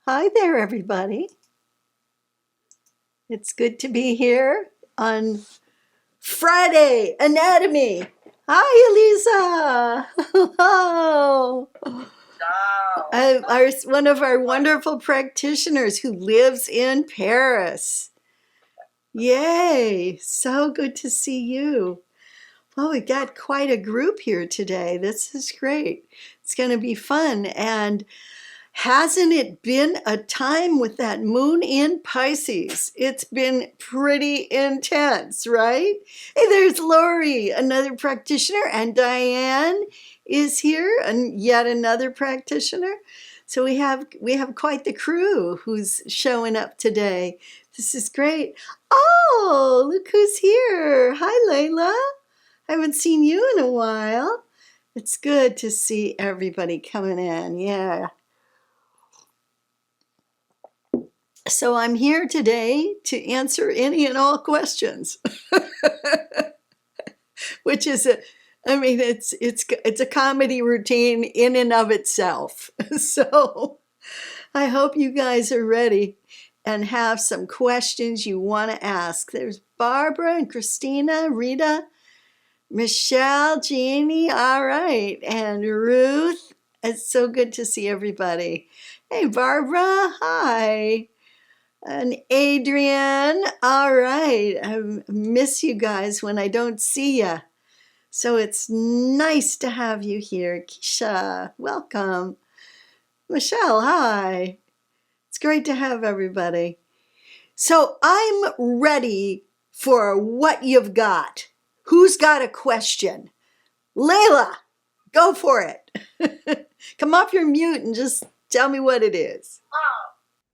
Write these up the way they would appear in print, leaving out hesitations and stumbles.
Hi there, everybody. It's good to be here on Friday Anatomy. Hi, Elisa. Hello. One of our wonderful practitioners who lives in Paris. Yay. So good to see you. Well, we got quite a group here today. This is great. It's going to be fun. And hasn't it been a time with that moon in Pisces? It's been pretty intense, right? Hey, there's Lori, another practitioner, and Diane is here, and yet another practitioner. So we have quite the crew who's showing up today. This is great. Oh, look who's here. Hi, Layla. I haven't seen you in a while. It's good to see everybody coming in. Yeah. So I'm here today to answer any and all questions, which is it's a comedy routine in and of itself. So I hope you guys are ready and have some questions you want to ask. There's Barbara and Christina, Rita, Michelle, Jeannie, all right, and Ruth. It's so good to see everybody. Hey, Barbara, hi. And Adrian, all right. I miss you guys when I don't see you. So it's nice to have you here. Keisha, welcome. Michelle, hi. It's great to have everybody. So I'm ready for what you've got. Who's got a question? Layla, go for it. Come off your mute and just tell me what it is.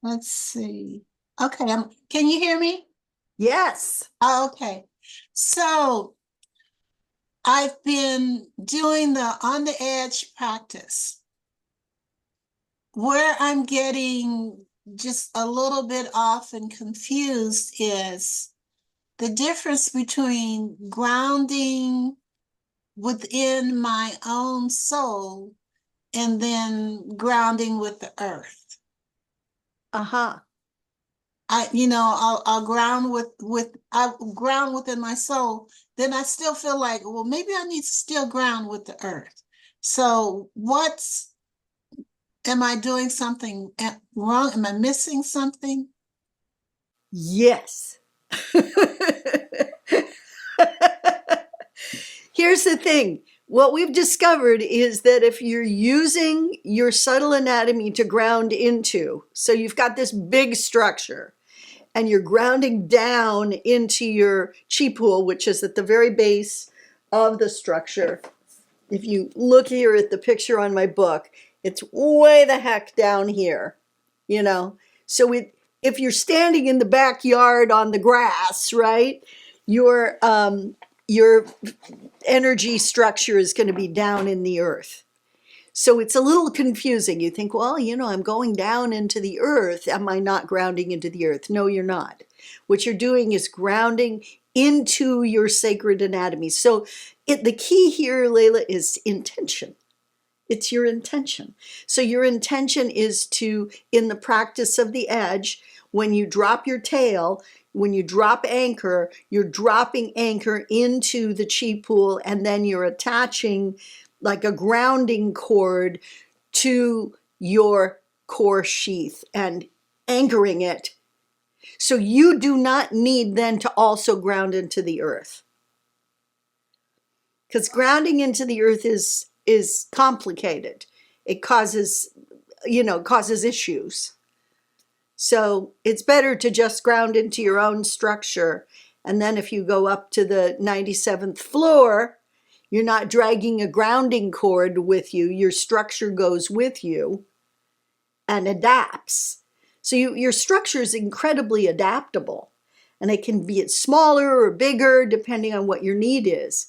Let's see. Okay, can you hear me? Yes. Oh, okay. So I've been doing the on the edge practice. Where I'm getting just a little bit off and confused is the difference between grounding within my own soul and then grounding with the earth. Uh-huh. I'll ground I'll ground within my soul. Then I still feel like, well, maybe I need to still ground with the earth. So am I doing something wrong? Am I missing something? Yes. Here's the thing. What we've discovered is that if you're using your subtle anatomy to ground into, so you've got this big structure and you're grounding down into your chi pool, which is at the very base of the structure. If you look here at the picture on my book, it's way the heck down here, you know? So if you're standing in the backyard on the grass, right, your energy structure is going to be down in the earth. So it's a little confusing. You think, well, I'm going down into the earth. Am I not grounding into the earth? No, you're not. What you're doing is grounding into your sacred anatomy. So the key here, Layla, is intention. It's your intention. So your intention is to, in the practice of the edge, when you drop your tail, when you drop anchor, you're dropping anchor into the chi pool, and then you're attaching like a grounding cord to your core sheath and anchoring it. So you do not need then to also ground into the earth. Because grounding into the earth is complicated. It causes issues. So it's better to just ground into your own structure. And then if you go up to the 97th floor, you're not dragging a grounding cord with you. Your structure goes with you and adapts. So your structure is incredibly adaptable. And it can be smaller or bigger depending on what your need is.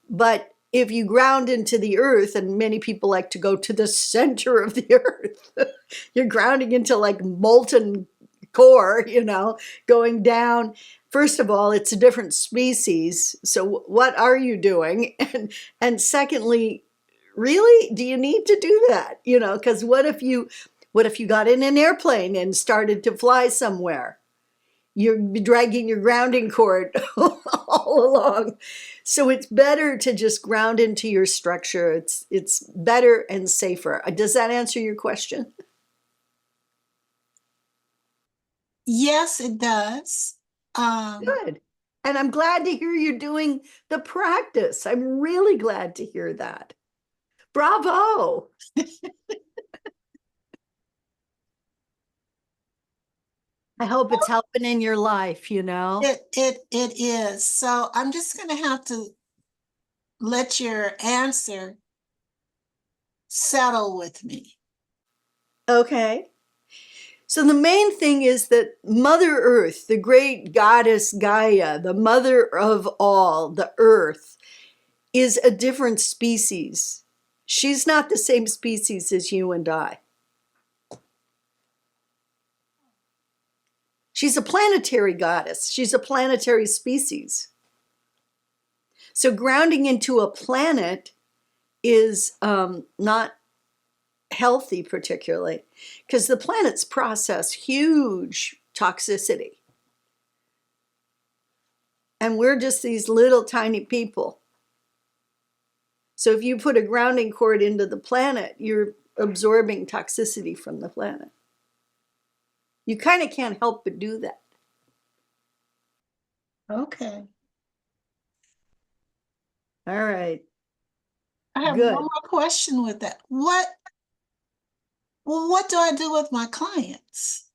But if you ground into the earth, and many people like to go to the center of the earth, you're grounding into like molten core, going down. First of all, it's a different species. So what are you doing? And secondly, really, do you need to do that? Because what if What if you got in an airplane and started to fly somewhere? You're dragging your grounding cord all along. So it's better to just ground into your structure. It's better and safer. Does that answer your question? Yes, it does. Good. And I'm glad to hear you're doing the practice. I'm really glad to hear that. Bravo. I hope it's helping in your life, you know? It is. So I'm just going to have to let your answer settle with me. Okay. So the main thing is that Mother Earth, the great goddess Gaia, the mother of all, the earth, is a different species. She's not the same species as you and I. She's a planetary goddess. She's a planetary species. So grounding into a planet is not healthy particularly, because the planets process huge toxicity. And we're just these little tiny people. So if you put a grounding cord into the planet, you're absorbing toxicity from the planet. You kind of can't help but do that. Okay. All right. I have Good. one more question with that. What do I do with my clients?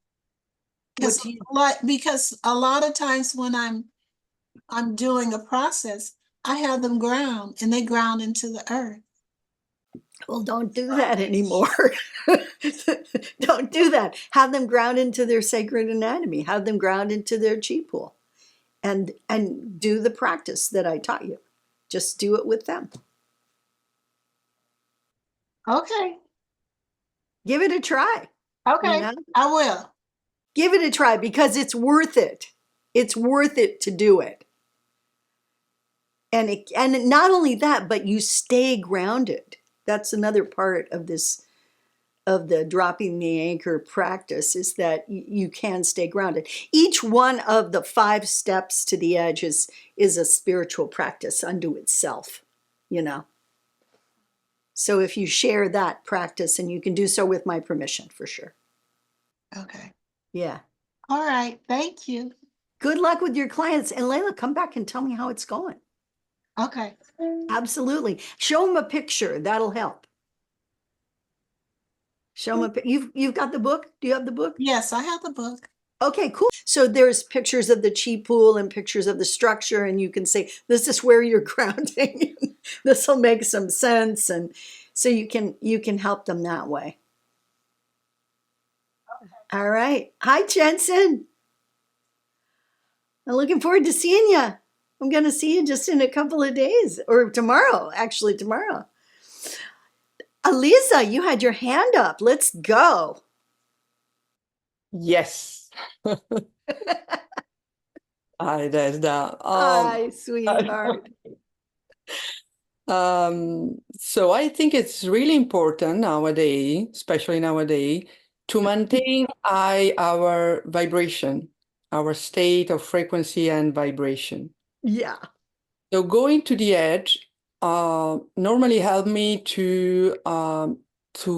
What do you Because a lot of times when I'm doing a process, I have them ground and they ground into the earth. Well, don't do that anymore. Don't do that. Have them ground into their sacred anatomy. Have them ground into their chi pool, and do the practice that I taught you. Just do it with them. Okay. Give it a try. Okay. You know? I will. Give it a try because it's worth it. It's worth it to do it. And not only that, but you stay grounded. That's another part of this, of the dropping the anchor practice, is that you can stay grounded. Each one of the 5 steps to the edge is a spiritual practice unto itself, you know. So if you share that practice, and you can do so with my permission, for sure. Okay. Yeah. All right. Thank you. Good luck with your clients. And Layla, come back and tell me how it's going. Okay. Absolutely. Show them a picture. That'll help. Show them you've got the book? Do you have the book? Yes, I have the book. Okay, cool. So there's pictures of the chi pool and pictures of the structure, and you can say, this is where you're grounding. This will make some sense. And so you can help them that way. All right. Hi, Jensen. I'm looking forward to seeing you. I'm going to see you just in a couple of days, or tomorrow, actually tomorrow. Aliza, you had your hand up. Let's go. Yes. Hi, Desda. Hi, sweetheart. So I think it's really important nowadays, especially nowadays, to maintain our vibration, our state of frequency and vibration. Yeah. So going to the edge normally help me to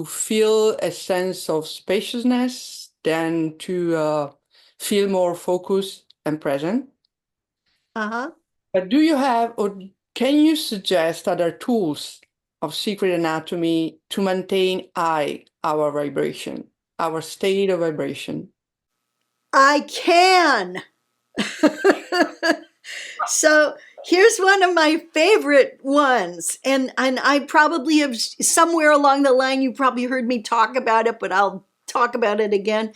feel a sense of spaciousness, then to feel more focused and present. Uh-huh. But do you have, or can you suggest other tools of secret anatomy to maintain our vibration, our state of vibration? I can. So here's one of my favorite ones. And I probably have, somewhere along the line, you probably heard me talk about it, but I'll talk about it again.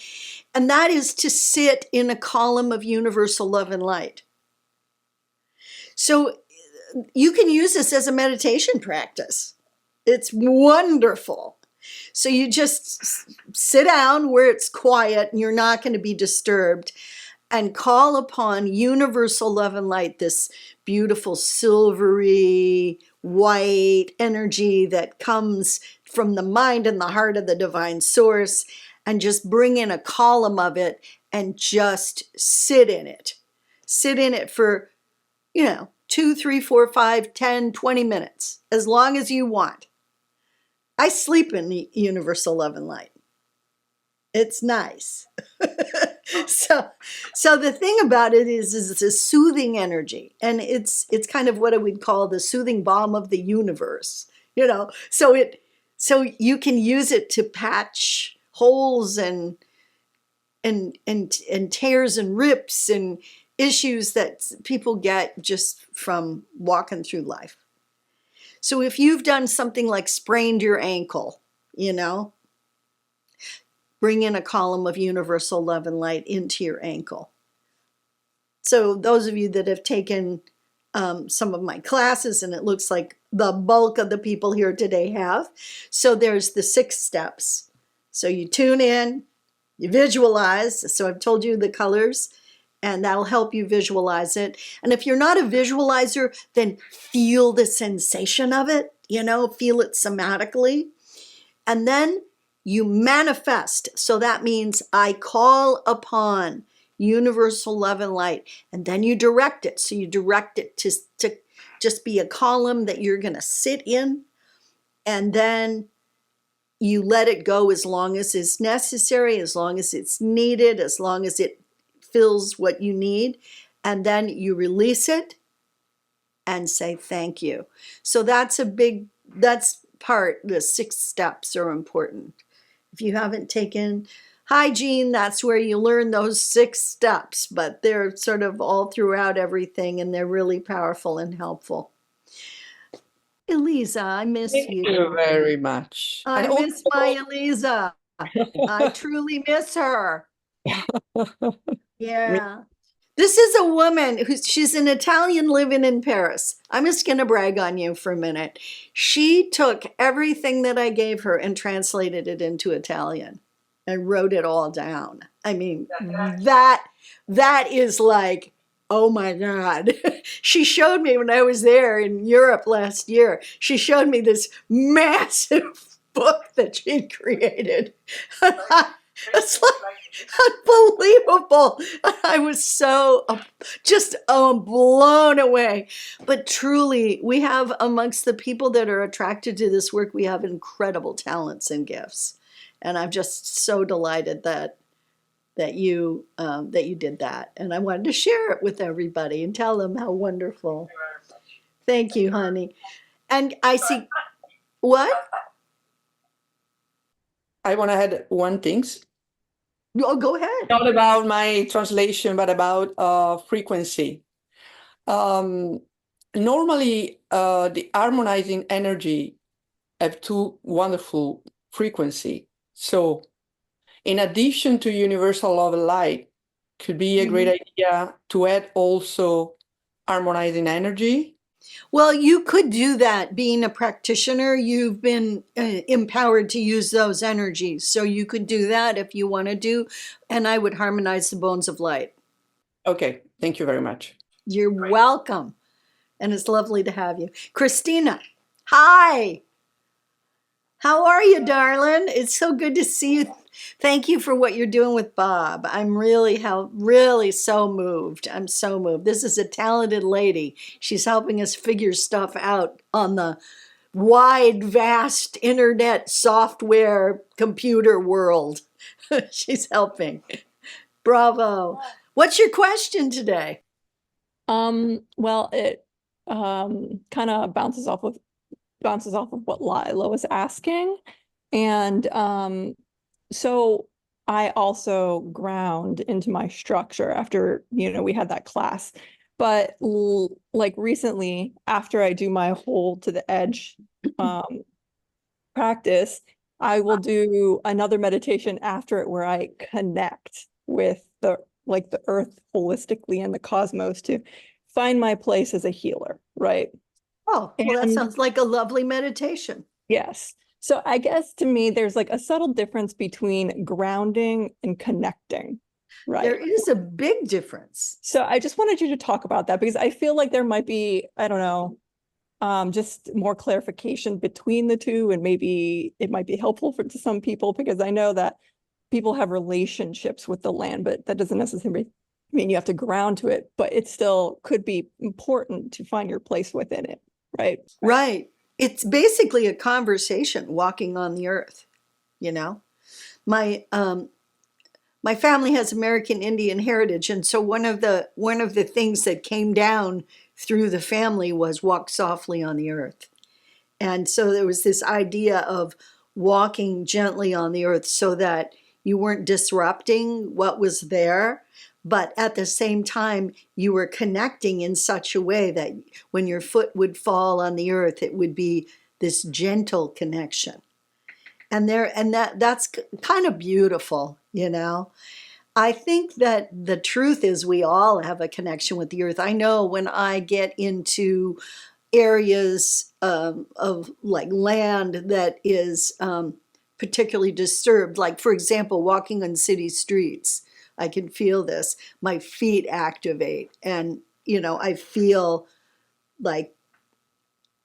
And that is to sit in a column of universal love and light. So you can use this as a meditation practice. It's wonderful. So you just sit down where it's quiet and you're not going to be disturbed, and call upon universal love and light, this beautiful silvery white energy that comes from the mind and the heart of the divine source. and just bring in a column of it and just sit in it. Sit in it for, 2, 3, 4, 5, 10, 20 minutes, as long as you want. I sleep in the universal love and light. It's nice. So the thing about it is it's a soothing energy, and it's kind of what I would call the soothing balm of the universe. So you can use it to patch holes and tears and rips and issues that people get just from walking through life. So if you've done something like sprained your ankle, bring in a column of universal love and light into your ankle. So those of you that have taken some of my classes, and it looks like the bulk of the people here today have. So there's the 6 steps. So you tune in, you visualize. So I've told you the colors, and that'll help you visualize it. And if you're not a visualizer, then feel the sensation of it, feel it somatically. And then you manifest. So that means I call upon universal love and light, and then you direct it. So you direct it to just be a column that you're going to sit in, and then you let it go as long as it's necessary, as long as it's needed, as long as it fills what you need, and then you release it and say thank you. So that's part, the 6 steps are important. If you haven't taken hygiene, that's where you learn those 6 steps, but they're sort of all throughout everything, and they're really powerful and helpful. Eliza, I miss you. Thank you very much. I miss my Eliza. I truly miss her. Yeah. This is a woman she's an Italian living in Paris. I'm just going to brag on you for a minute. She took everything that I gave her and translated it into Italian and wrote it all down. I mean, that is like, oh my God. She showed me when I was there in Europe last year, she showed me this massive book that she'd created. It's like unbelievable. I was so just blown away. But truly, we have amongst the people that are attracted to this work, we have incredible talents and gifts. And I'm just so delighted that you did that. And I wanted to share it with everybody and tell them how wonderful. Thank you, honey. And I see what? I want to add one thing. Oh, go ahead. Not about my translation, but about frequency. Normally, the harmonizing energy have 2 wonderful frequency. So in addition to universal love and light, could be a great idea to add also harmonizing energy. Well, you could do that. Being a practitioner, you've been empowered to use those energies. So you could do that if you want to do, and I would harmonize the bones of light. Okay, thank you very much. You're welcome. And it's lovely to have you. Christina, hi. How are you, darling? It's so good to see you. Thank you for what you're doing with Bob. I'm really so moved. I'm so moved. This is a talented lady. She's helping us figure stuff out on the wide, vast internet software computer world. She's helping. Bravo. What's your question today? Well, it kind of bounces off of what Lila was asking. And so I also ground into my structure after, we had that class. But like recently, after I do my hold to the edge practice, I will do another meditation after it where I connect with the earth holistically and the cosmos to find my place as a healer, right? Oh, well, that sounds like a lovely meditation. Yes. So I guess to me, there's like a subtle difference between grounding and connecting, right? There is a big difference. So I just wanted you to talk about that because I feel like there might be, I don't know, just more clarification between the two, and maybe it might be helpful to some people, because I know that people have relationships with the land, but that doesn't necessarily mean you have to ground to it, but it still could be important to find your place within it, right? Right. It's basically a conversation, walking on the earth, you know? My my family has American Indian heritage, and so one of the things that came down through the family was walk softly on the earth. And so there was this idea of walking gently on the earth so that you weren't disrupting what was there, but at the same time, you were connecting in such a way that when your foot would fall on the earth, it would be this gentle connection. And that's kind of beautiful, you know. I think that the truth is we all have a connection with the earth. I know when I get into areas of like land that is particularly disturbed, like for example, walking on city streets, I can feel this. My feet activate, and you know, I feel like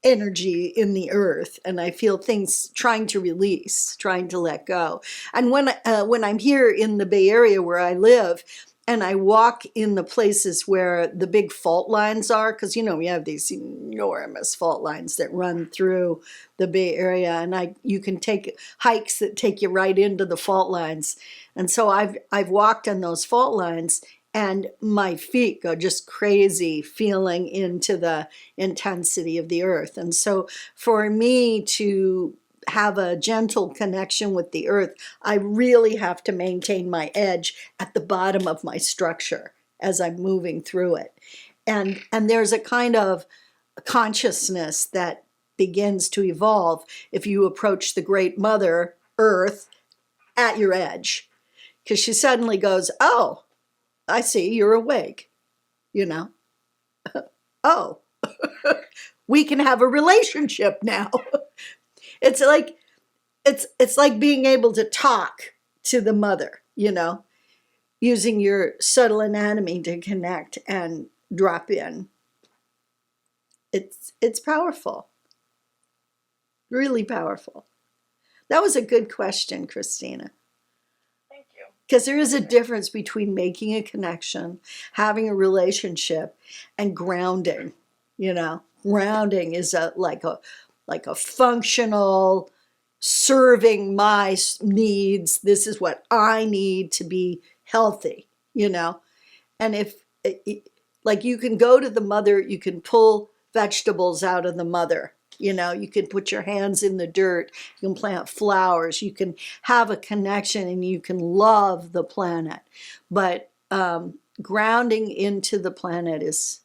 energy in the earth, and I feel things trying to release, trying to let go. And when I'm here in the Bay Area where I live, and I walk in the places where the big fault lines are, because you know we have these enormous fault lines that run through the Bay Area, and you can take hikes that take you right into the fault lines. And so I've walked on those fault lines, and my feet go just crazy feeling into the intensity of the earth. And so for me to have a gentle connection with the earth, I really have to maintain my edge at the bottom of my structure as I'm moving through it. And there's a kind of consciousness that begins to evolve if you approach the great mother earth at your edge, because she suddenly goes, oh, I see you're awake, you know. Oh, we can have a relationship now. It's like being able to talk to the mother, you know, using your subtle anatomy to connect and drop in. It's powerful, really powerful. That was a good question, Christina. Thank you. Because there is a difference between making a connection, having a relationship, and grounding. You know, grounding is like a functional, serving my needs. This is what I need to be healthy, you know. And if like you can go to the mother, you can pull vegetables out of the mother. You know, you can put your hands in the dirt, you can plant flowers, you can have a connection, and you can love the planet. But grounding into the planet is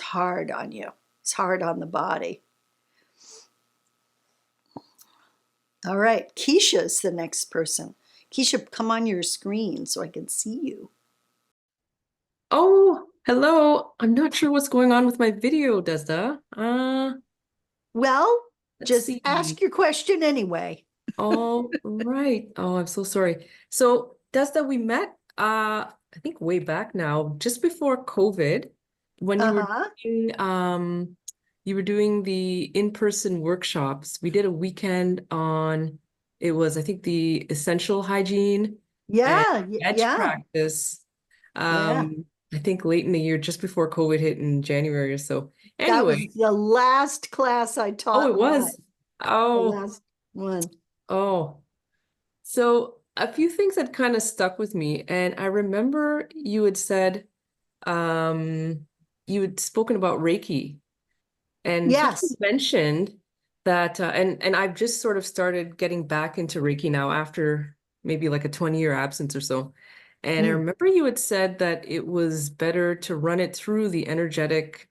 hard on you. It's hard on the body. All right, Keisha's the next person. Keisha, come on your screen so I can see you. Oh, hello. I'm not sure what's going on with my video, Desda. Well, Let's just see. ask your question anyway. All right. Oh, I'm so sorry. So, Desda, we met, I think way back now, just before COVID, when you were doing the in-person workshops. We did a weekend on, it was, I think, the essential hygiene and edge practice. I think late in the year, just before COVID hit in January or so. That was Anyway, the last class I taught. oh, it was. The Oh, last one. oh. So a few things that kind of stuck with me, and I remember you had said, you had spoken about Reiki, and you Yes. mentioned that, and I've just sort of started getting back into Reiki now after maybe like a 20-year absence or so. And I remember you had said that it was better to run it through the energetic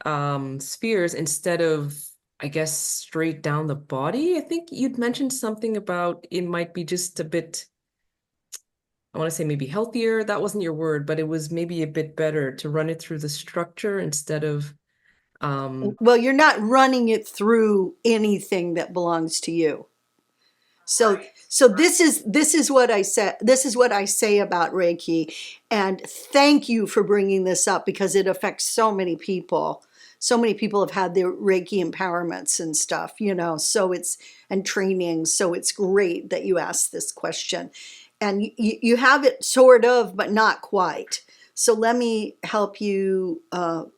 spheres instead of, I guess, straight down the body. I think you'd mentioned something about it might be just a bit, I want to say maybe healthier. That wasn't your word, but it was maybe a bit better to run it through the structure instead of Well, you're not running it through anything that belongs to you. So this is what I said. This is what I say about Reiki, and thank you for bringing this up because it affects so many people. so many people have had their Reiki empowerments and stuff, and training. So it's great that you asked this question. And you have it sort of, but not quite. So let me help you.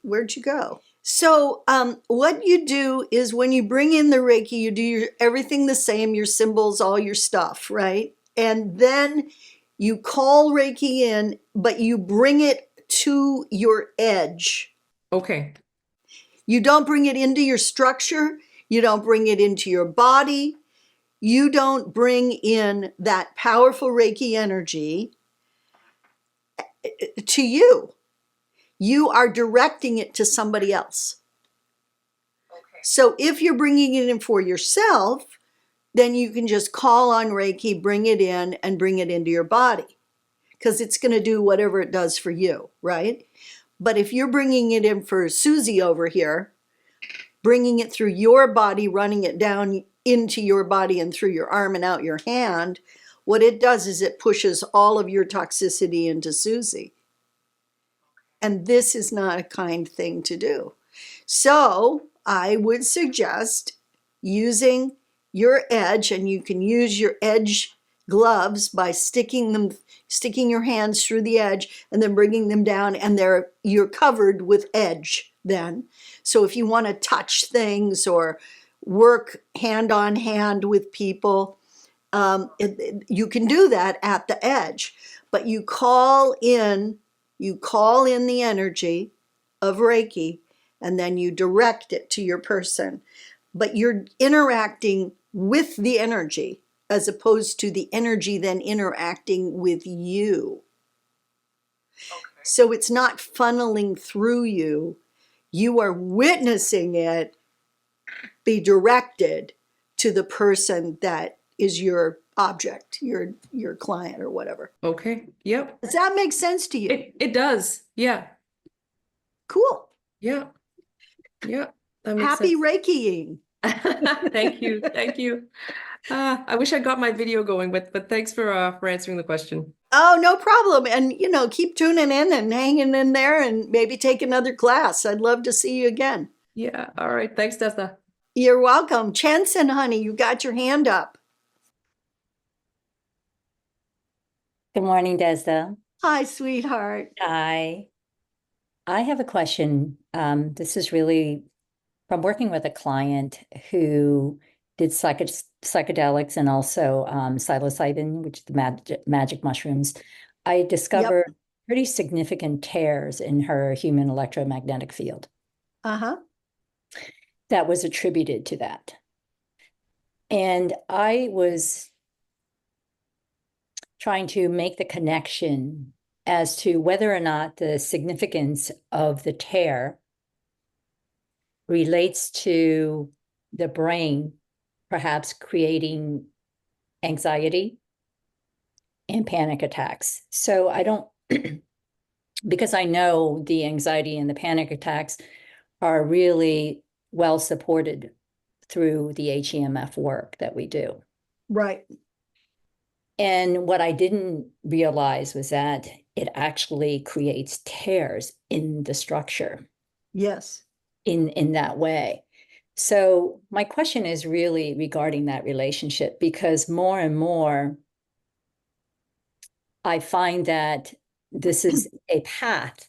Where'd you go? So what you do is when you bring in the Reiki, you do everything the same, your symbols, all your stuff, right? And then you call Reiki in, but you bring it to your edge. Okay. You don't bring it into your structure. You don't bring it into your body. You don't bring in that powerful Reiki energy to you. You are directing it to somebody else. Okay. So if you're bringing it in for yourself, then you can just call on Reiki, bring it in, and bring it into your body, because it's going to do whatever it does for you, right? But if you're bringing it in for Susie over here, bringing it through your body, running it down into your body and through your arm and out your hand, what it does is it pushes all of your toxicity into Susie. And this is not a kind thing to do. So I would suggest using your edge, and you can use your edge gloves by sticking your hands through the edge and then bringing them down, and you're covered with edge then. So if you want to touch things or work hand on hand with people, you can do that at the edge. But you call in the energy of Reiki, and then you direct it to your person. But you're interacting with the energy as opposed to the energy then interacting with you. Okay. So it's not funneling through you. You are witnessing it be directed to the person that is your object, your client or whatever. Okay. Yep. Does that make sense to you? It does. Yeah. Cool. Yeah. Yeah. That makes Happy sense. Reikiing. Thank you. Thank you. I wish I got my video going, but thanks for answering the question. Oh, no problem. And, keep tuning in and hanging in there and maybe take another class. I'd love to see you again. Yeah. All right. Thanks, Desda. You're welcome. Chenson, honey, you got your hand up. Good morning, Desda. Hi, sweetheart. I have a question. This is really from working with a client who did psychedelics and also psilocybin, which is the magic mushrooms. I discovered pretty significant tears in her human electromagnetic field. Uh-huh. That was attributed to that. And I was trying to make the connection as to whether or not the significance of the tear relates to the brain perhaps creating anxiety and panic attacks. So I don't, because I know the anxiety and the panic attacks are really well supported through the HEMF work that we do. Right. And what I didn't realize was that it actually creates tears in the structure. Yes. In that way. So my question is really regarding that relationship, because more and more I find that this is a path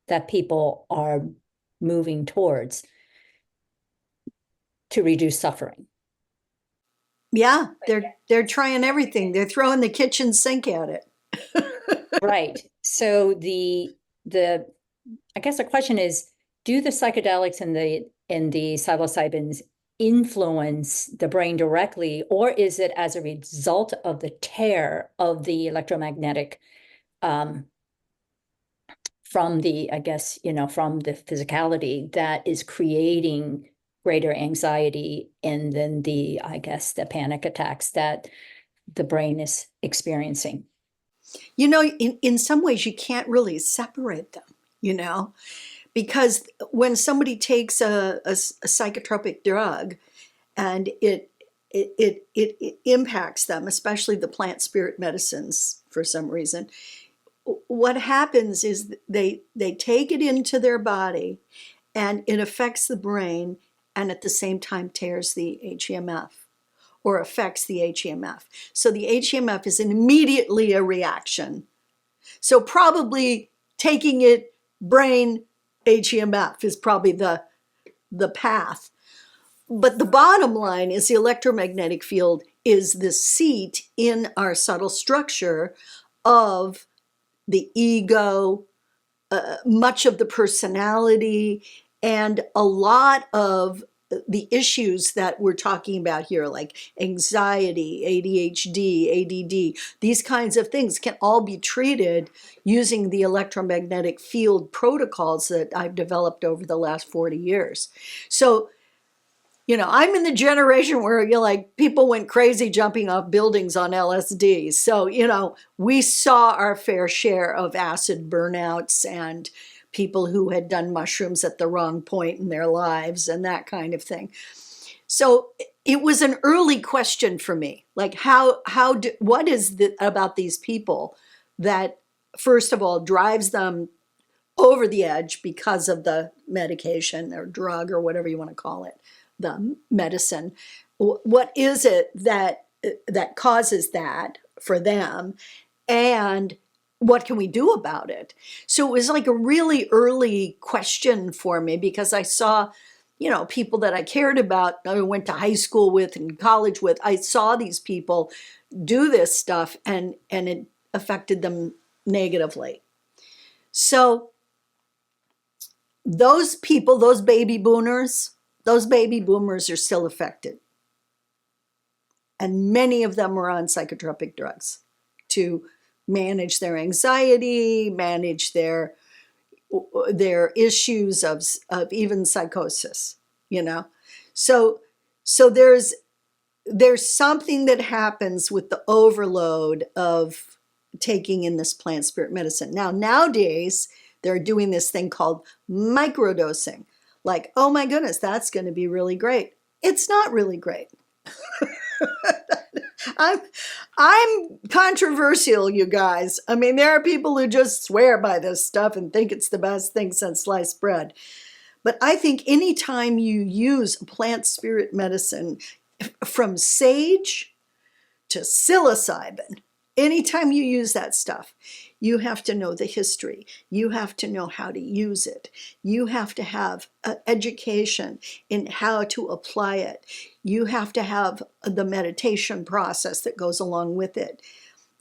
that people are moving towards to reduce suffering. Yeah, they're trying everything. They're throwing the kitchen sink at it. Right. So the I guess the question is, do the psychedelics and the psilocybins influence the brain directly, or is it as a result of the tear of the electromagnetic from the, I guess, from the physicality that is creating greater anxiety, and then the, I guess, the panic attacks that the brain is experiencing? In some ways, you can't really separate them, because when somebody takes a psychotropic drug and it impacts them, especially the plant spirit medicines for some reason, what happens is they take it into their body and it affects the brain and at the same time tears the HEMF or affects the HEMF. So the HEMF is immediately a reaction. So probably taking it brain HEMF is probably the path. But the bottom line is the electromagnetic field is the seat in our subtle structure of the ego, much of the personality, and a lot of the issues that we're talking about here, like anxiety, ADHD, ADD, these kinds of things can all be treated using the electromagnetic field protocols that I've developed over the last 40 years. So, you know, I'm in the generation where people went crazy jumping off buildings on LSD. So, you know, we saw our fair share of acid burnouts and people who had done mushrooms at the wrong point in their lives and that kind of thing. So it was an early question for me, like what is it about these people that, first of all, drives them over the edge because of the medication or drug or whatever you want to call it, the medicine. What is it that causes that for them, and what can we do about it? So it was like a really early question for me, because I saw, you know, people that I cared about, I went to high school with and college with, I saw these people do this stuff and it affected them negatively. So those people, those baby boomers are still affected. And many of them were on psychotropic drugs to manage their anxiety, manage their issues of even psychosis, you know. So there's something that happens with the overload of taking in this plant spirit medicine. Nowadays, they're doing this thing called microdosing. Like, oh my goodness, that's going to be really great. It's not really great. I'm controversial, you guys. I mean, there are people who just swear by this stuff and think it's the best thing since sliced bread. But I think anytime you use plant spirit medicine, from sage to psilocybin, anytime you use that stuff, you have to know the history. You have to know how to use it. You have to have education in how to apply it. You have to have the meditation process that goes along with it.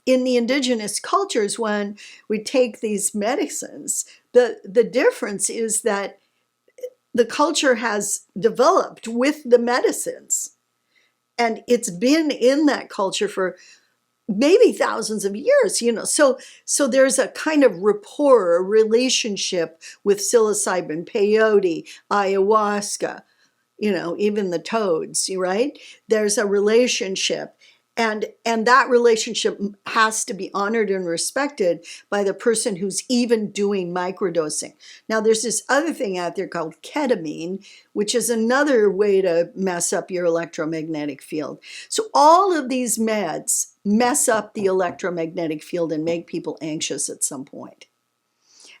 In the indigenous cultures, when we take these medicines, the difference is that the culture has developed with the medicines. And it's been in that culture for maybe thousands of years, you know. So there's a kind of rapport, a relationship with psilocybin, peyote, ayahuasca, you know, even the toads, right? There's a relationship. And that relationship has to be honored and respected by the person who's even doing microdosing. Now, there's this other thing out there called ketamine, which is another way to mess up your electromagnetic field. So all of these meds mess up the electromagnetic field and make people anxious at some point.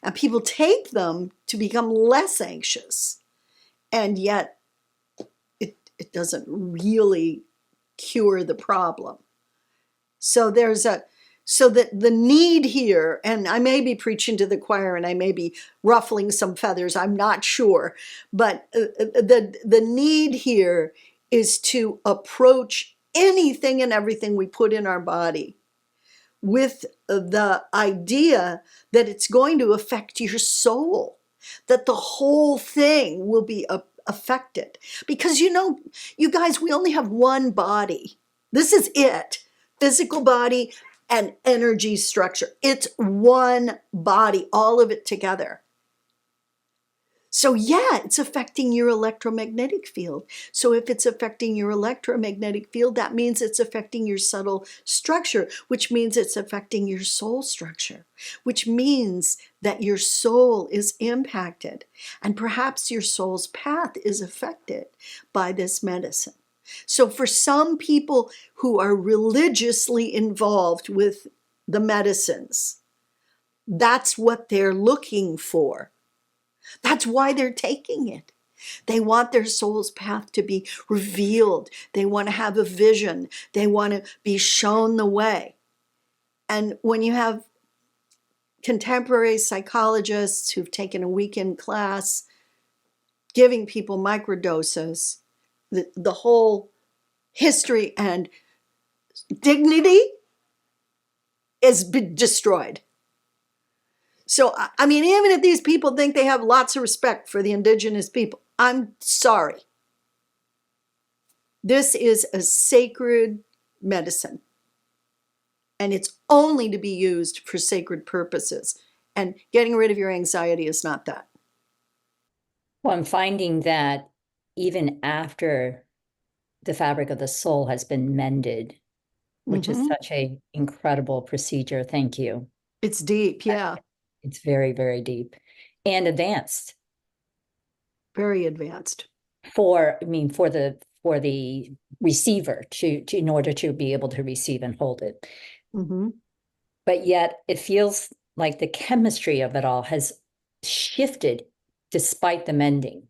And people take them to become less anxious. And yet it doesn't really cure the problem. So so that the need here, and I may be preaching to the choir and I may be ruffling some feathers, I'm not sure, but the need here is to approach anything and everything we put in our body with the idea that it's going to affect your soul, that the whole thing will be affected. Because, you know, you guys, we only have one body. This is it. Physical body and energy structure. It's one body, all of it together. So yeah, it's affecting your electromagnetic field. So if it's affecting your electromagnetic field, that means it's affecting your subtle structure, which means it's affecting your soul structure, which means that your soul is impacted. And perhaps your soul's path is affected by this medicine. So for some people who are religiously involved with the medicines, that's what they're looking for. That's why they're taking it. They want their soul's path to be revealed. They want to have a vision. They want to be shown the way. And when you have contemporary psychologists who've taken a weekend class giving people microdoses, the whole history and dignity is destroyed. So, I mean, even if these people think they have lots of respect for the indigenous people, I'm sorry. This is a sacred medicine, and it's only to be used for sacred purposes. And getting rid of your anxiety is not that. Well, I'm finding that even after the fabric of the soul has been mended, which is such an incredible procedure. Thank you. It's deep, yeah. It's very, very deep and advanced. Very advanced. For the receiver in order to be able to receive and hold it. But yet it feels like the chemistry of it all has shifted despite the mending.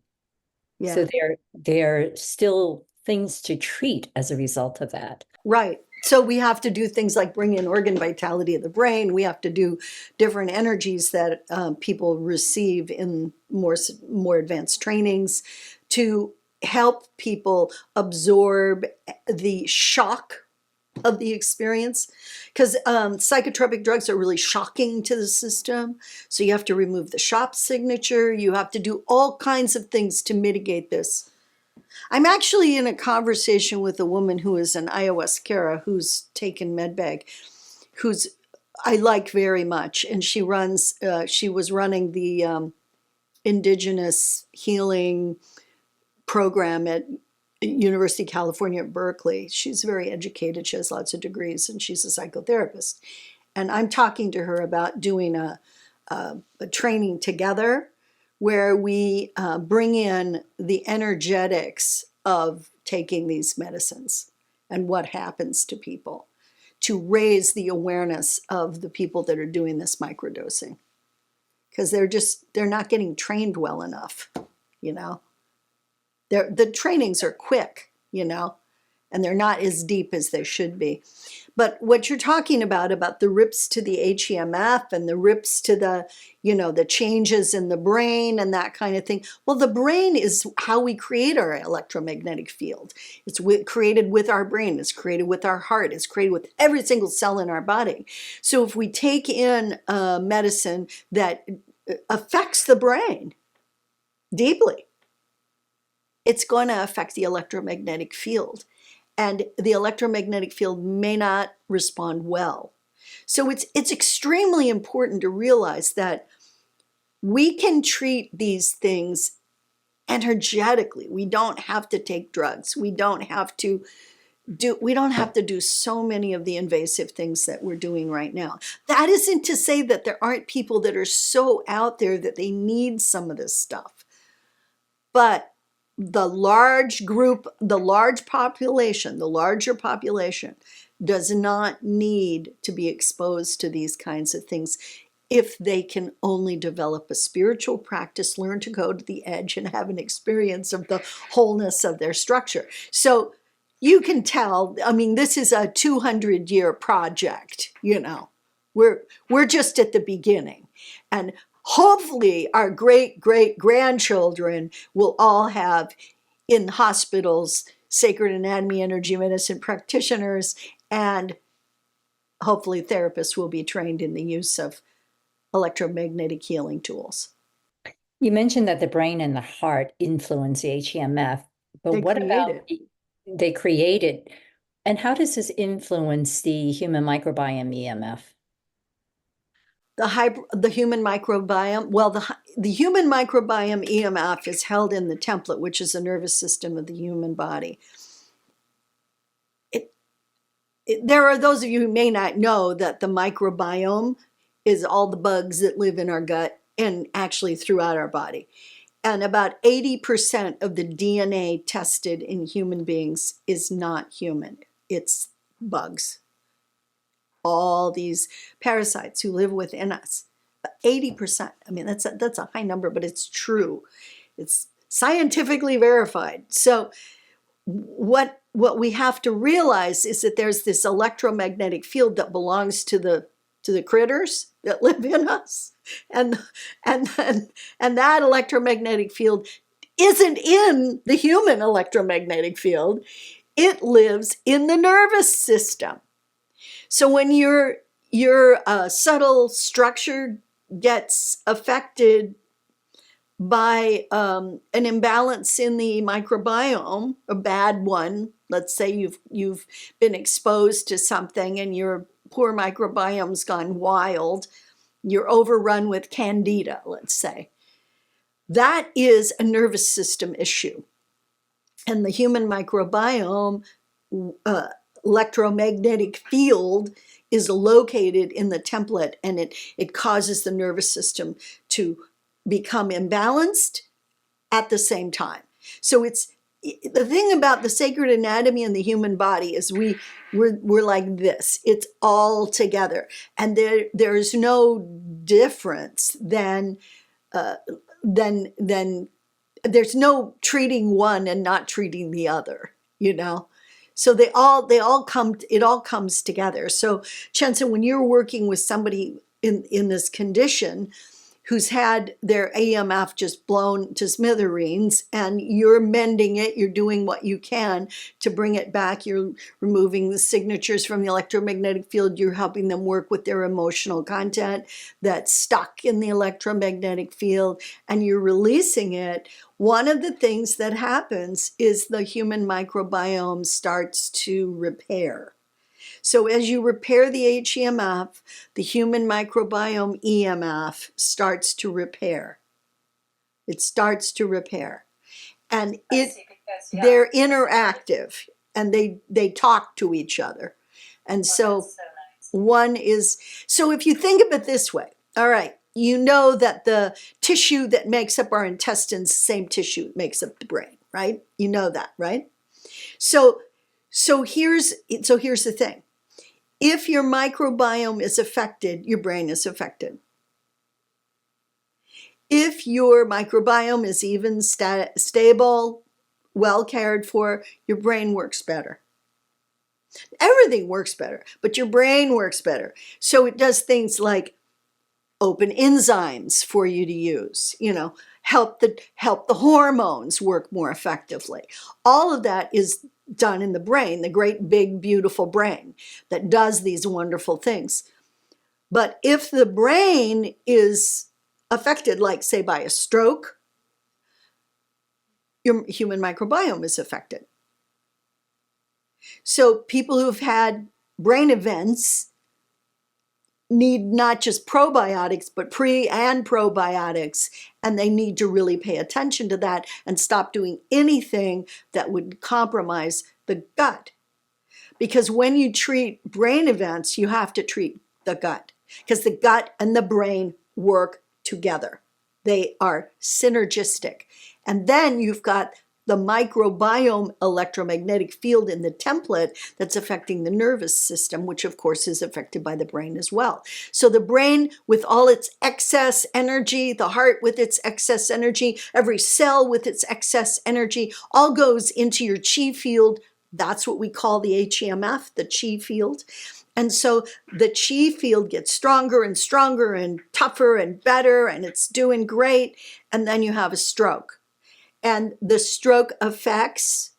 Yeah. So there are still things to treat as a result of that. Right. So we have to do things like bring in organ vitality of the brain. We have to do different energies that people receive in more advanced trainings to help people absorb the shock of the experience, because psychotropic drugs are really shocking to the system. So you have to remove the shock signature. You have to do all kinds of things to mitigate this. I'm actually in a conversation with a woman who is an ayahuasquera who's taken medbag, who's I like very much, and she was running the indigenous healing program at University of California at Berkeley. She's very educated. She has lots of degrees, and she's a psychotherapist. And I'm talking to her about doing a training together where we bring in the energetics of taking these medicines and what happens to people to raise the awareness of the people that are doing this microdosing. Because they're not getting trained well enough, you know. The trainings are quick, you know, and they're not as deep as they should be. But what you're talking about the rips to the HEMF and the rips to the, you know, the changes in the brain and that kind of thing. Well, the brain is how we create our electromagnetic field. It's created with our brain. It's created with our heart. It's created with every single cell in our body. So if we take in medicine that affects the brain deeply, it's going to affect the electromagnetic field. And the electromagnetic field may not respond well. So it's extremely important to realize that we can treat these things energetically. We don't have to take drugs. We don't have to do so many of the invasive things that we're doing right now. That isn't to say that there aren't people that are so out there that they need some of this stuff. But the larger population does not need to be exposed to these kinds of things if they can only develop a spiritual practice, learn to go to the edge and have an experience of the wholeness of their structure. So you can tell, I mean, this is a 200-year project, you know. We're just at the beginning. And hopefully our great-great-grandchildren will all have in hospitals sacred anatomy, energy medicine practitioners, and hopefully therapists will be trained in the use of electromagnetic healing tools. You mentioned that the brain and the heart influence the HEMF, but what about they create it? And how does this influence the human microbiome EMF? The human microbiome, well, the human microbiome EMF is held in the template, which is the nervous system of the human body. There are those of you who may not know that the microbiome is all the bugs that live in our gut and actually throughout our body. And about 80% of the DNA tested in human beings is not human. It's bugs. All these parasites who live within us. 80%. I mean, that's a high number, but it's true. It's scientifically verified. So what we have to realize is that there's this electromagnetic field that belongs to the critters that live in us, and that electromagnetic field isn't in the human electromagnetic field. It lives in the nervous system. So when your subtle structure gets affected by an imbalance in the microbiome, a bad one, let's say you've been exposed to something and your poor microbiome's gone wild, you're overrun with candida, let's say. That is a nervous system issue. And the human microbiome electromagnetic field is located in the template, and it causes the nervous system to become imbalanced at the same time. So it's the thing about the sacred anatomy and the human body is we're like this. It's all together, and there's no difference than there's no treating one and not treating the other, you know. So it all comes together. So Chensa, when you're working with somebody in this condition who's had their EMF just blown to smithereens, and you're mending it, you're doing what you can to bring it back, you're removing the signatures from the electromagnetic field, you're helping them work with their emotional content that's stuck in the electromagnetic field, and you're releasing it. One of the things that happens is the human microbiome starts to repair. So as you repair the HEMF, the human microbiome EMF starts to repair. It starts to repair. And they're interactive, and they talk to each other. And so one is, so if you think of it this way, all right, you know that the tissue that makes up our intestines, same tissue makes up the brain, right? You know that, right? So here's the thing. If your microbiome is affected, your brain is affected. If your microbiome is even stable, well cared for, your brain works better. Everything works better, but your brain works better. So it does things like open enzymes for you to use, you know, help the hormones work more effectively. All of that is done in the brain, the great big beautiful brain that does these wonderful things. But if the brain is affected, like say by a stroke, your human microbiome is affected. So people who've had brain events need not just probiotics, but pre and probiotics, and they need to really pay attention to that and stop doing anything that would compromise the gut. Because when you treat brain events, you have to treat the gut, because the gut and the brain work together. They are synergistic. And then you've got the microbiome electromagnetic field in the template that's affecting the nervous system, which of course is affected by the brain as well. So the brain with all its excess energy, the heart with its excess energy, every cell with its excess energy, all goes into your chi field. That's what we call the HEMF, the chi field. And so the chi field gets stronger and stronger and tougher and better, and it's doing great. And then you have a stroke. And the stroke affects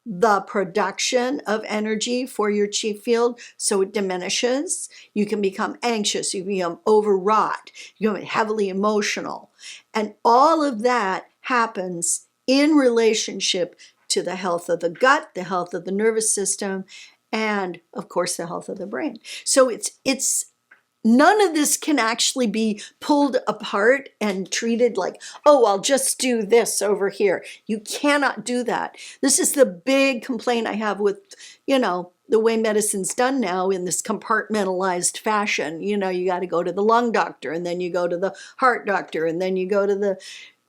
the production of energy for your chi field, so it diminishes. You can become anxious, you can become overwrought, you become heavily emotional. And all of that happens in relationship to the health of the gut, the health of the nervous system, and of course the health of the brain. So it's none of this can actually be pulled apart and treated like, oh, I'll just do this over here. You cannot do that. This is the big complaint I have with, you know, the way medicine's done now in this compartmentalized fashion. You know, you got to go to the lung doctor, and then you go to the heart doctor, and then you go to the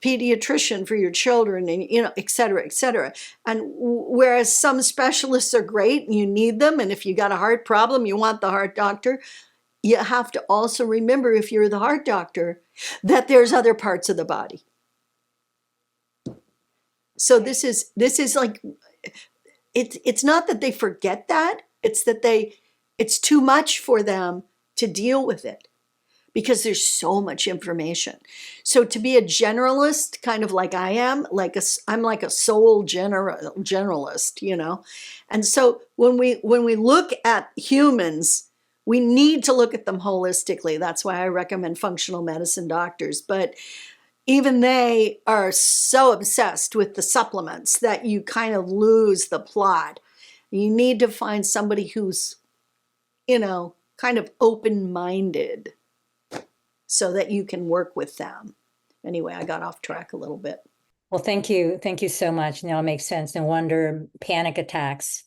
pediatrician for your children, and, you know, et cetera, et cetera. And whereas some specialists are great and you need them, and if you got a heart problem, you want the heart doctor, you have to also remember, if you're the heart doctor, that there's other parts of the body. So this is like, it's not that they forget that, it's that it's too much for them to deal with it, because there's so much information. So to be a generalist, kind of like I am, I'm like a soul generalist, you know? And so when we look at humans, we need to look at them holistically. That's why I recommend functional medicine doctors. But even they are so obsessed with the supplements that you kind of lose the plot. You need to find somebody who's, you know, kind of open-minded, so that you can work with them. Anyway, I got off track a little bit. Well, thank you. Thank you so much. Now it makes sense. No wonder panic attacks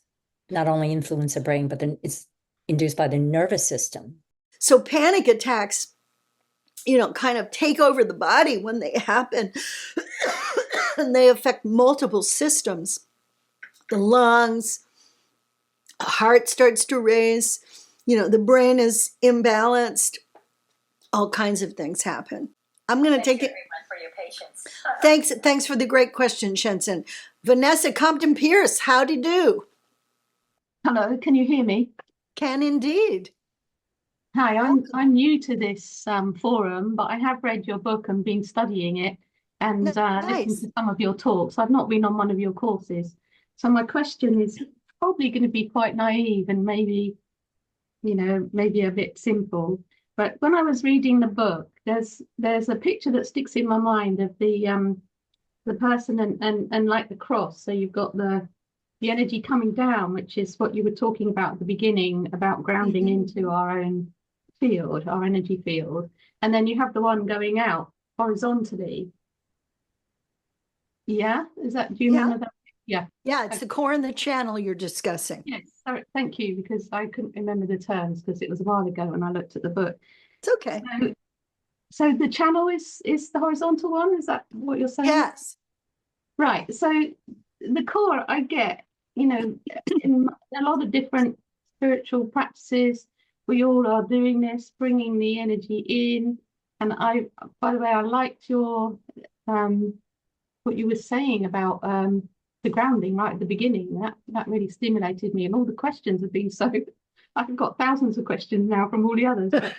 not only influence the brain, but then it's induced by the nervous system. So panic attacks, you know, kind of take over the body when they happen, and they affect multiple systems. The lungs, the heart starts to race, you know, the brain is imbalanced. All kinds of things happen. I'm going to take it. For your patience. Thanks for the great question, Shensen. Vanessa Compton Pierce, howdy do? Hello, can you hear me? Can indeed. Hi, I'm new to this forum, but I have read your book and been studying it and Nice. listened to some of your talks. I've not been on one of your courses. So my question is probably going to be quite naive and maybe, you know, maybe a bit simple. But when I was reading the book, there's a picture that sticks in my mind of the person and like the cross. So you've got the energy coming down, which is what you were talking about at the beginning, about grounding into our own field, our energy field. And then you have the one going out horizontally. Yeah, do you remember that? Yeah. Yeah, it's the core and the channel you're discussing. Yes, sorry, thank you, because I couldn't remember the terms because it was a while ago when I looked at the book. It's okay. So the channel is the horizontal one, is that what you're saying? Yes. Right, so the core I get, you know, in a lot of different spiritual practices, we all are doing this, bringing the energy in. And by the way, I liked your, what you were saying about the grounding right at the beginning. That really stimulated me, and all the questions have been so, I've got thousands of questions now from all the others, but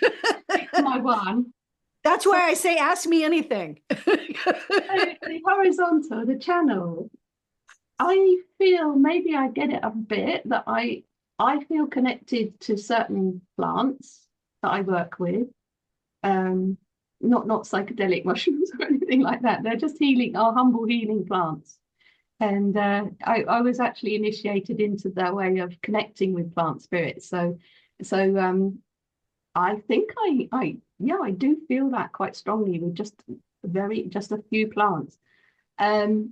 my one. That's why I say, ask me anything. The horizontal, the channel, I feel, maybe I get it a bit, that I feel connected to certain plants that I work with, not psychedelic mushrooms or anything like that. They're just humble healing plants. And I was actually initiated into their way of connecting with plant spirits. So I think I do feel that quite strongly with just a few plants. And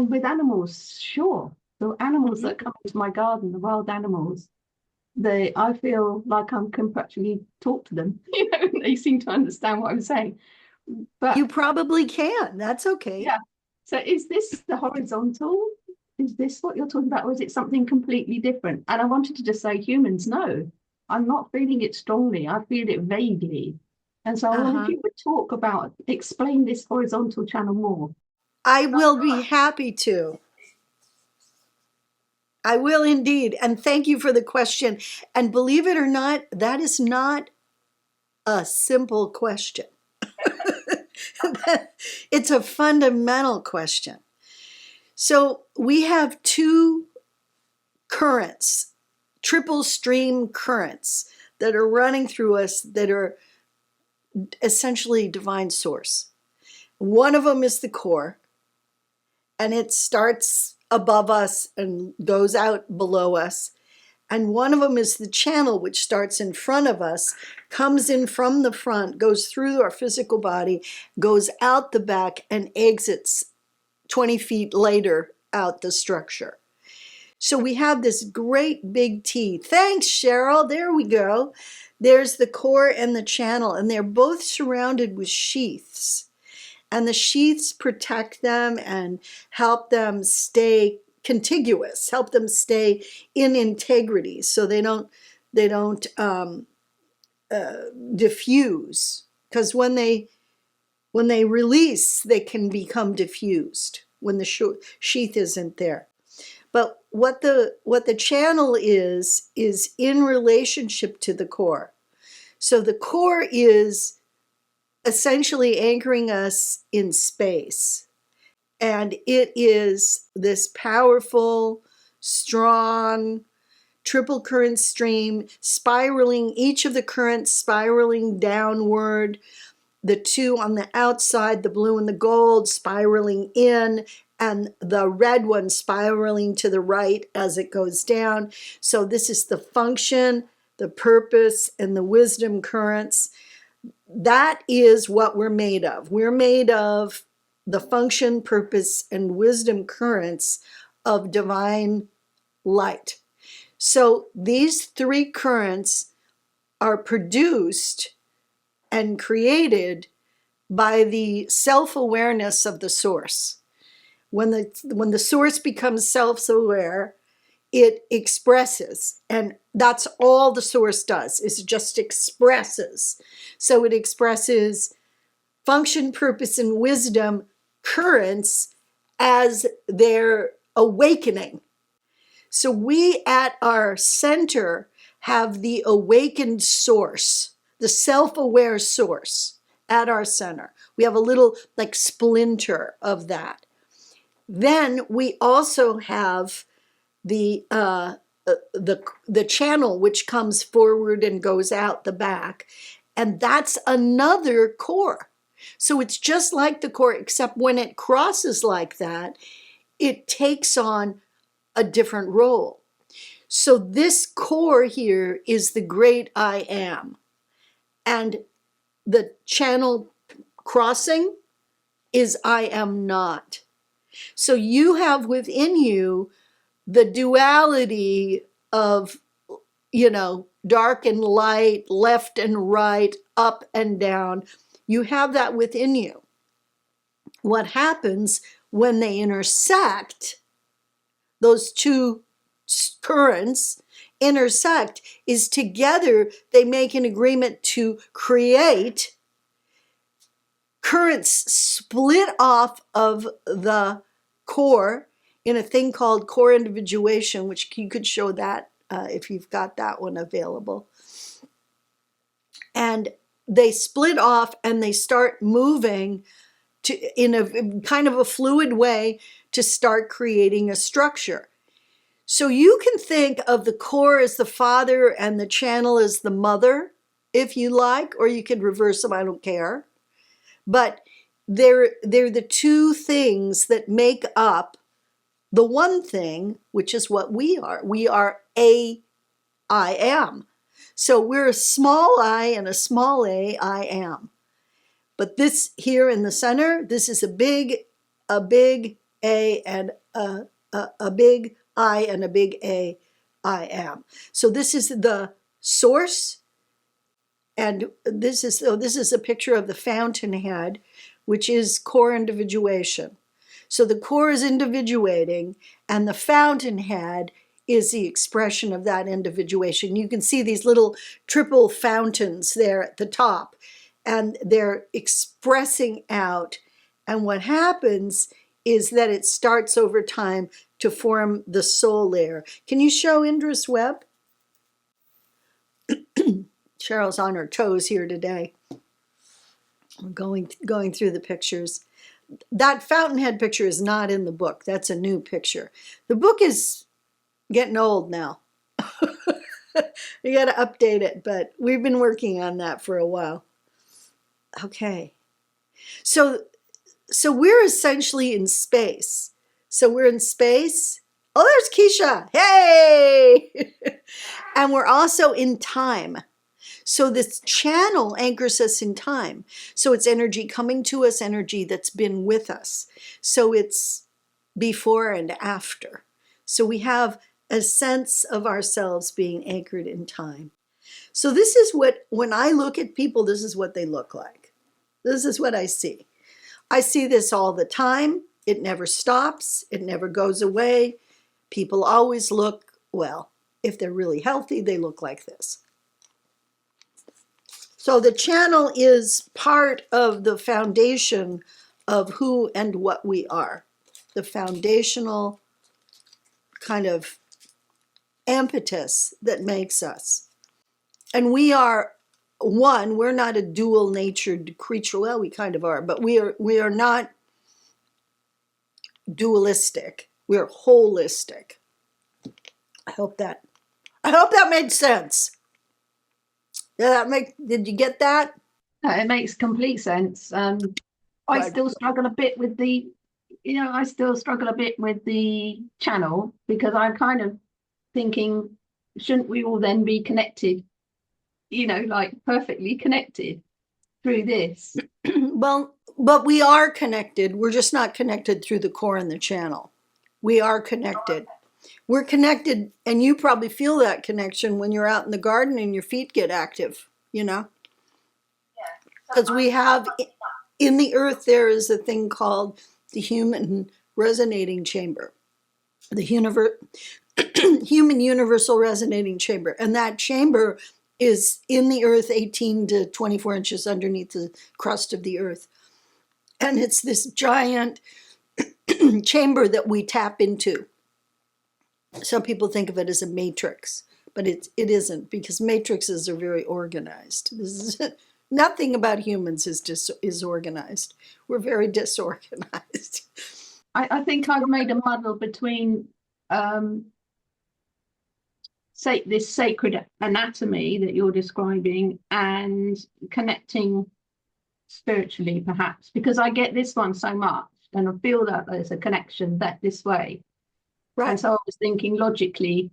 with animals, sure. The animals that come into my garden, the wild animals, I feel like I can practically talk to them. You know, they seem to understand what I'm saying. But You probably can. That's okay. yeah. So is this the horizontal? Is this what you're talking about, or is it something completely different? And I wanted to just say, humans, no, I'm not feeling it strongly. I feel it vaguely. And so I wonder if you would explain this horizontal channel more. I will be happy to. I will indeed. And thank you for the question. And believe it or not, that is not a simple question. It's a fundamental question. So we have two currents, triple stream currents that are running through us that are essentially divine source. One of them is the core, and it starts above us and goes out below us. And one of them is the channel, which starts in front of us, comes in from the front, goes through our physical body, goes out the back, and exits 20 feet later out the structure. So we have this great big T. Thanks, Cheryl. There we go. There's the core and the channel, and they're both surrounded with sheaths. And the sheaths protect them and help them stay contiguous, help them stay in integrity, so they don't diffuse, because when they release, they can become diffused when the sheath isn't there. But what the channel is in relationship to the core. So the core is essentially anchoring us in space. And it is this powerful, strong, triple current stream spiraling, each of the currents spiraling downward, the two on the outside, the blue and the gold, spiraling in, and the red one spiraling to the right as it goes down. So this is the function, the purpose, and the wisdom currents. That is what we're made of. We're made of the function, purpose, and wisdom currents of divine light. So these three currents are produced and created by the self-awareness of the source. When the source becomes self-aware, it expresses, and that's all the source does, is it just expresses. So it expresses function, purpose, and wisdom currents as they're awakening. So we at our center have the awakened source, the self-aware source at our center. We have a little like splinter of that. Then we also have the channel which comes forward and goes out the back, and that's another core. So it's just like the core, except when it crosses like that, it takes on a different role. So this core here is the great I am, and the channel crossing is I am not. So you have within you the duality of, dark and light, left and right, up and down. You have that within you. What happens when they intersect, those two currents intersect, is together they make an agreement to create currents split off of the core in a thing called core individuation, which you could show that if you've got that one available. And they split off and they start moving in a kind of a fluid way to start creating a structure. So you can think of the core as the father and the channel as the mother, if you like, or you could reverse them, I don't care. But they're the two things that make up the one thing, which is what we are. We are I am. So we're a small I and a small a, I am. But this here in the center, this is a big A and a big I and a big A, I am. So this is the source, and this is a picture of the fountainhead, which is core individuation. So the core is individuating, and the fountainhead is the expression of that individuation. You can see these little triple fountains there at the top, and they're expressing out. And what happens is that it starts over time to form the soul layer. Can you show Indra's web? Cheryl's on her toes here today. We're going through the pictures. That fountainhead picture is not in the book. That's a new picture. The book is getting old now. We got to update it, but we've been working on that for a while. Okay. So we're essentially in space. So we're in space. Oh, there's Keisha. Hey! And we're also in time. So this channel anchors us in time. So it's energy coming to us, energy that's been with us. So it's before and after. So we have a sense of ourselves being anchored in time. So this is what, when I look at people, this is what they look like. This is what I see. I see this all the time. It never stops. It never goes away. People always look, well, if they're really healthy, they look like this. So the channel is part of the foundation of who and what we are. The foundational kind of impetus that makes us. And we are one, we're not a dual natured creature. Well, we kind of are, but we are not dualistic. We're holistic. I hope that made sense. Did you get that? It makes complete sense. I Right. still struggle a bit with the, channel, because I'm kind of thinking, shouldn't we all then be connected, like perfectly connected through this? Well, but we are connected. We're just not connected through the core and the channel. We are connected. We're connected, and you probably feel that connection when you're out in the garden and your feet get active, Because we have, in the earth, there is a thing called the human resonating chamber, the human universal resonating chamber. And that chamber is in the earth 18 to 24 inches underneath the crust of the earth. And it's this giant chamber that we tap into. Some people think of it as a matrix, but it isn't, because matrices are very organized. This is nothing about humans is organized. We're very disorganized. I think I've made a muddle between this sacred anatomy that you're describing and connecting spiritually, perhaps, because I get this one so much and I feel that there's a connection this way. Right. And so I was thinking logically,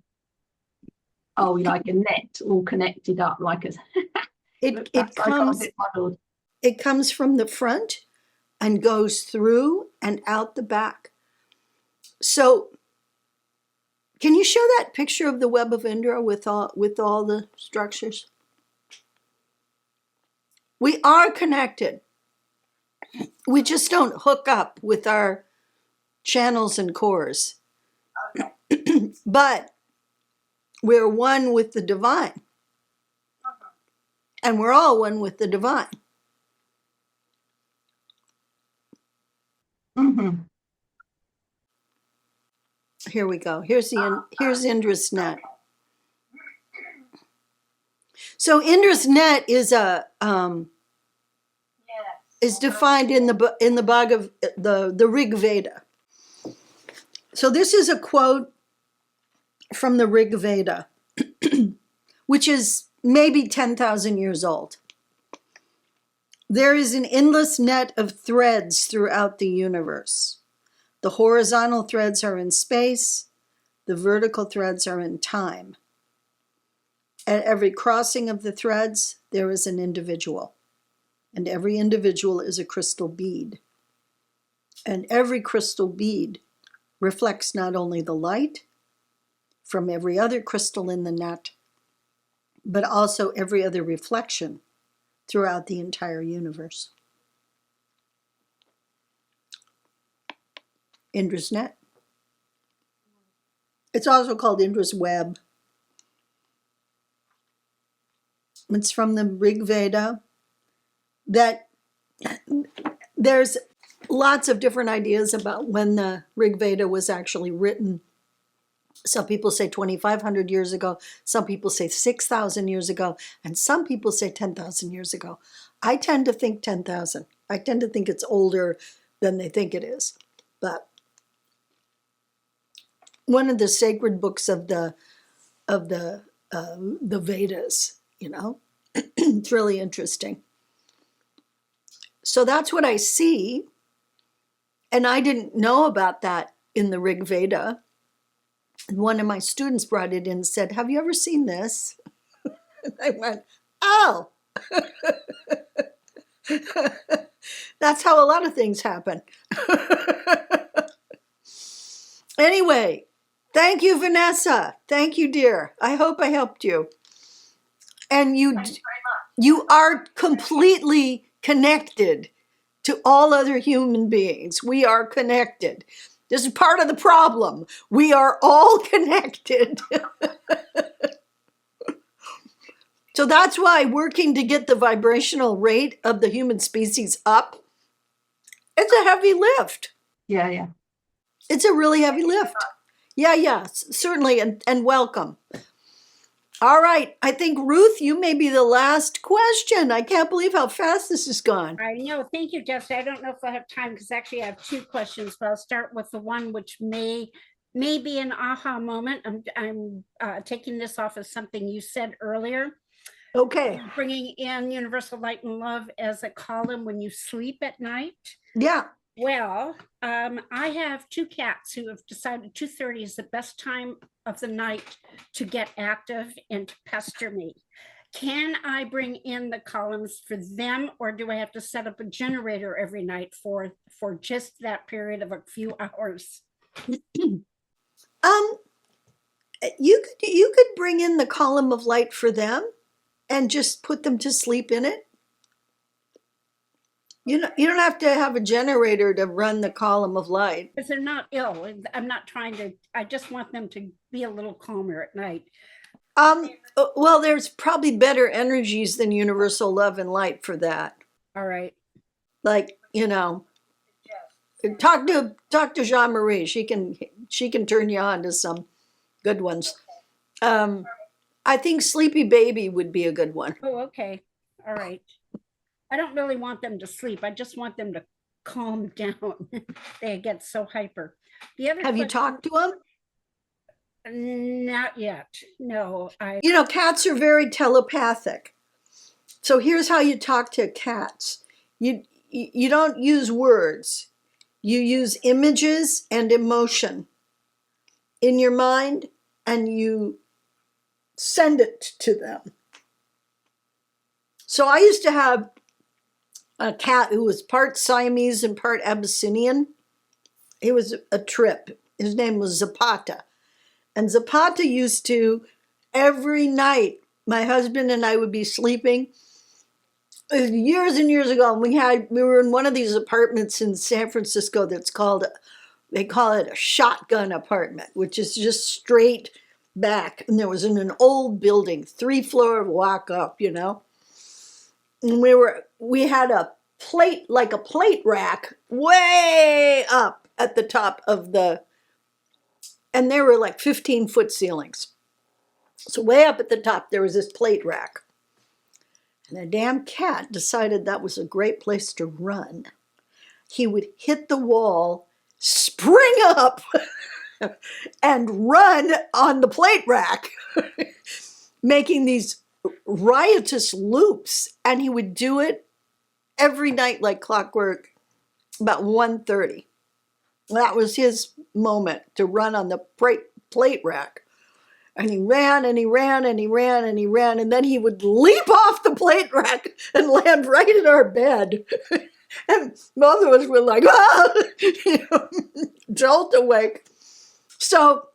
are we like a net all connected up like a It I got a comes bit muddled. It comes from the front and goes through and out the back. So can you show that picture of the web of Indra with all the structures? We are connected. We just don't hook up with our channels and cores. But we're one with the divine. And we're all one with the divine. Mm-hmm. Here we go. Here's Indra's Net. So Indra's Net is is defined in the Bhagavad, the Rig Veda. So this is a quote from the Rig Veda, which is maybe 10,000 years old. There is an endless net of threads throughout the universe. The horizontal threads are in space. The vertical threads are in time. At every crossing of the threads, there is an individual. And every individual is a crystal bead. And every crystal bead reflects not only the light from every other crystal in the net, but also every other reflection throughout the entire universe. Indra's Net. It's also called Indra's Web. It's from the Rig Veda. That there's lots of different ideas about when the Rig Veda was actually written. Some people say 2,500 years ago, some people say 6,000 years ago, and some people say 10,000 years ago. I tend to think 10,000. I tend to think it's older than they think it is. But one of the sacred books of the Vedas, it's really interesting. So that's what I see. And I didn't know about that in the Rig Veda. One of my students brought it in and said, "Have you ever seen this?" And I went, "Oh." That's how a lot of things happen. Anyway, thank you, Vanessa. Thank you, dear. I hope I helped you. And you are completely connected to all other human beings. We are connected. This is part of the problem. We are all connected. So that's why working to get the vibrational rate of the human species up, it's a heavy lift. Yeah. It's a really heavy lift. Yeah, certainly, and welcome. All right, I think Ruth, you may be the last question. I can't believe how fast this has gone. I know. Thank you, Jessica. I don't know if I have time because actually I have two questions, but I'll start with the one which may be an aha moment. I'm taking this off of something you said earlier. Okay. Bringing in universal light and love as a column when you sleep at night. Yeah. Well, I have two cats who have decided 2:30 is the best time of the night to get active and to pester me. Can I bring in the columns for them, or do I have to set up a generator every night for just that period of a few hours? You could bring in the column of light for them and just put them to sleep in it. You don't have to have a generator to run the column of light. Because they're not ill. I'm not trying to, I just want them to be a little calmer at night. Well, there's probably better energies than universal love and light for that. All right. Like, talk to Jean-Marie. She can turn you on to some good ones. I think Sleepy Baby would be a good one. Oh, okay. All right. I don't really want them to sleep. I just want them to calm down. They get so hyper. The other Have you talked to them? Not yet. No. Cats are very telepathic. So here's how you talk to cats. You don't use words. You use images and emotion in your mind, and you send it to them. So I used to have a cat who was part Siamese and part Abyssinian. He was a trip. His name was Zapata. And Zapata used to, every night, my husband and I would be sleeping. Years and years ago, we were in one of these apartments in San Francisco that's they call it a shotgun apartment, which is just straight back. And there was in an old building, 3-floor walk up, And we had a plate, like a plate rack, way up at the top of and they were like 15-foot ceilings. So way up at the top, there was this plate rack. And the damn cat decided that was a great place to run. He would hit the wall, spring up, and run on the plate rack, making these riotous loops. And he would do it every night like clockwork, about 1:30. That was his moment to run on the plate rack. And he ran and he ran and he ran and he ran. And then he would leap off the plate rack and land right in our bed. And both of us were like, jolt awake. So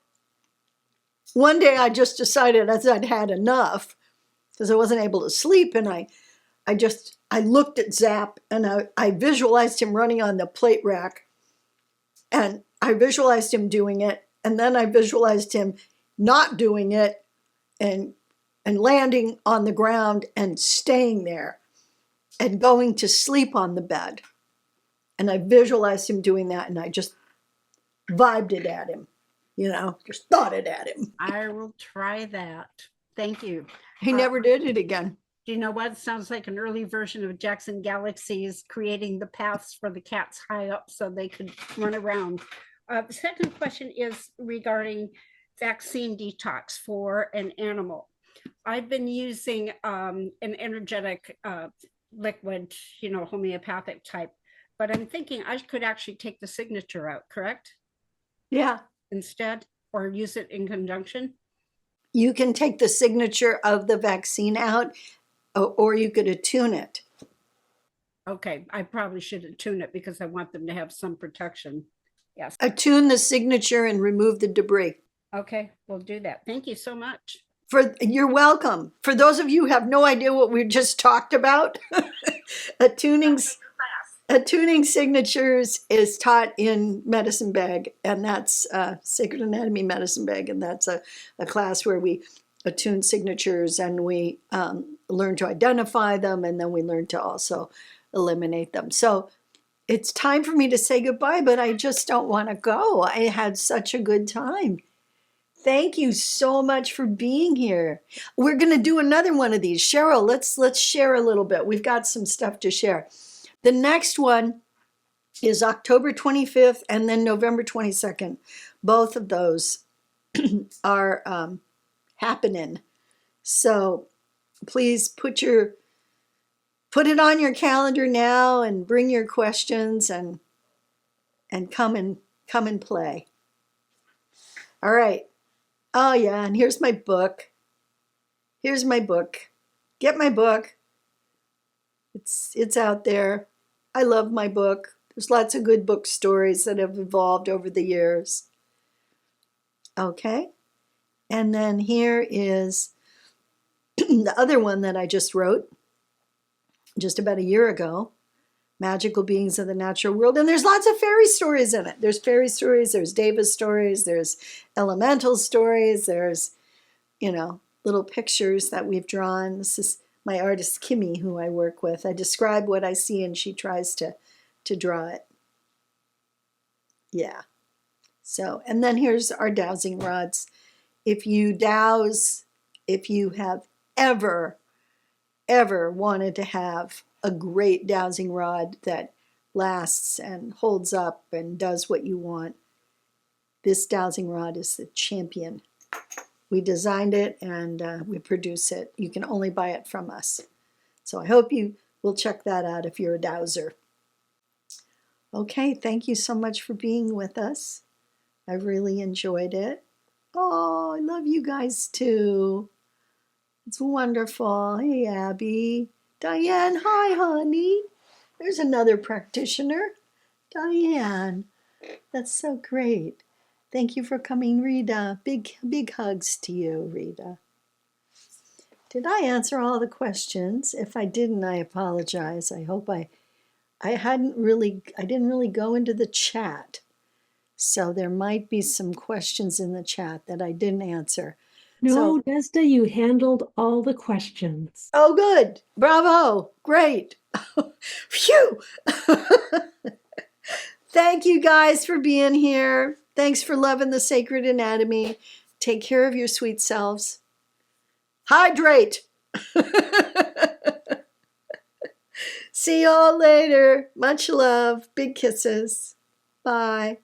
one day I just decided as I'd had enough, because I wasn't able to sleep. And I looked at Zap and I visualized him running on the plate rack. And I visualized him doing it. And then I visualized him not doing it and landing on the ground and staying there and going to sleep on the bed. And I visualized him doing that, and I just vibed it at him, just thought it at him. I will try that. Thank you. He never did it again. Do you know what? It sounds like an early version of Jackson Galaxies creating the paths for the cats high up so they could run around. The second question is regarding vaccine detox for an animal. I've been using an energetic liquid, homeopathic type, but I'm thinking I could actually take the signature out, correct? Yeah. Instead, or use it in conjunction? You can take the signature of the vaccine out, or you could attune it. Okay, I probably should attune it because I want them to have some protection. Yes. Attune the signature and remove the debris. Okay, we'll do that. Thank you so much. You're welcome. For those of you who have no idea what we just talked about, attuning signatures is taught in Medicine Bag, and that's Sacred Anatomy Medicine Bag, and that's a class where we attune signatures, and we learn to identify them, and then we learn to also eliminate them. So it's time for me to say goodbye, but I just don't want to go. I had such a good time. Thank you so much for being here. We're going to do another one of these. Cheryl, let's share a little bit. We've got some stuff to share. The next one is October 25th and then November 22nd. Both of those are happening. So please put it on your calendar now and bring your questions and come and play. All right. Oh yeah, and here's my book. Here's my book. Get my book. It's out there. I love my book. There's lots of good book stories that have evolved over the years. Okay. And then here is the other one that I just wrote just about a year ago. Magical Beings of the Natural World. And there's lots of fairy stories in it. There's fairy stories, there's Deva stories, there's elemental stories, there's, little pictures that we've drawn. This is my artist, Kimmy, who I work with. I describe what I see and she tries to draw it. Yeah. So, and then here's our dowsing rods. If you dowse, if you have ever wanted to have a great dowsing rod that lasts and holds up and does what you want, this dowsing rod is the champion. We designed it and we produce it. You can only buy it from us. So I hope you will check that out if you're a dowser. Okay, thank you so much for being with us. I really enjoyed it. Oh, I love you guys too. It's wonderful. Hey, Abby. Diane, hi, honey. There's another practitioner. Diane, that's so great. Thank you for coming, Rita. Big hugs to you, Rita. Did I answer all the questions? If I didn't, I apologize. I hope I didn't really go into the chat. So there might be some questions in the chat that I didn't answer. No, Desda, you handled all the questions. Oh, good. Bravo. Great. Phew. Thank you guys for being here. Thanks for loving the sacred anatomy. Take care of your sweet selves. Hydrate. See you all later. Much love. Big kisses. Bye.